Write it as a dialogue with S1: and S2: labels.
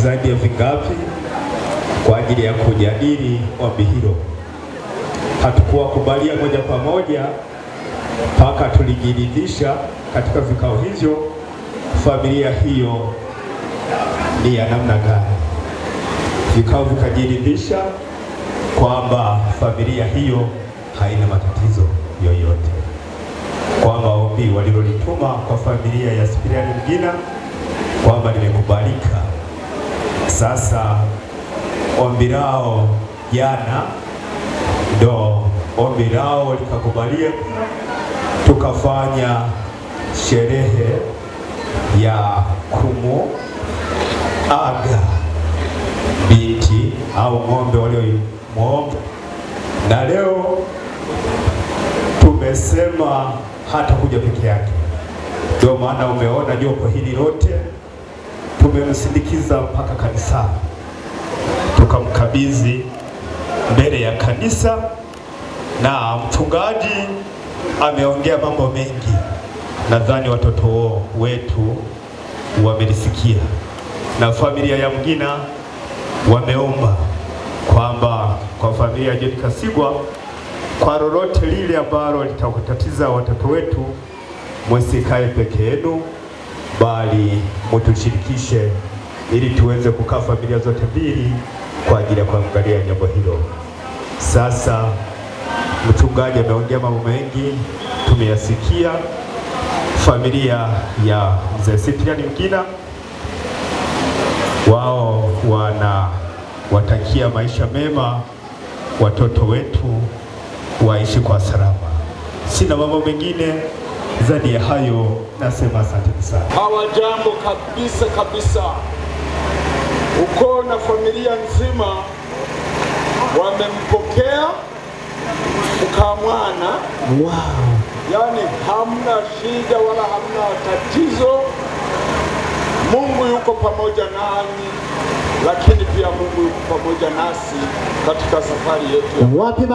S1: zaidi ya vingapi kwa ajili ya kujadili ombi hilo. Hatukuwakubalia moja kwa moja mpaka tulijiridhisha katika vikao hivyo familia hiyo ni ya namna gani. Vikao vikajiridhisha kwamba familia hiyo haina matatizo yoyote, kwamba ombi walilolituma kwa familia ya Cyprian Mgina kwamba limekubalika. Sasa ombi lao jana ndo ombi lao likakubalia, tukafanya sherehe ya kumuaga binti au ng'ombe waliomwomba, na leo tumesema hata kuja peke yake. Ndio maana umeona jopo hili lote tumemsindikiza mpaka kanisa, tukamkabidhi mbele ya kanisa, na mchungaji ameongea mambo mengi. Nadhani watoto wetu wamelisikia, na familia ya Mgina wameomba kwamba kwa familia ya John Kasigwa, kwa lolote lile ambalo litakutatiza watoto wetu, msikae peke yenu, bali mtushirikishe ili tuweze kukaa familia zote mbili kwa ajili ya kuangalia jambo hilo. Sasa mchungaji ameongea mambo mengi, tumeyasikia. Familia ya mzee Cyprian Mgina wao wanawatakia maisha mema watoto wetu, waishi kwa salama. Sina mambo mengine zaidi ya hayo, nasema asante sana.
S2: Hawajambo kabisa kabisa. Ukoo na familia nzima wamempokea Mkamwana.
S3: Wow.
S2: Yani hamna shida wala hamna tatizo. Mungu yuko pamoja nanyi, lakini pia Mungu yuko pamoja nasi katika safari yetu.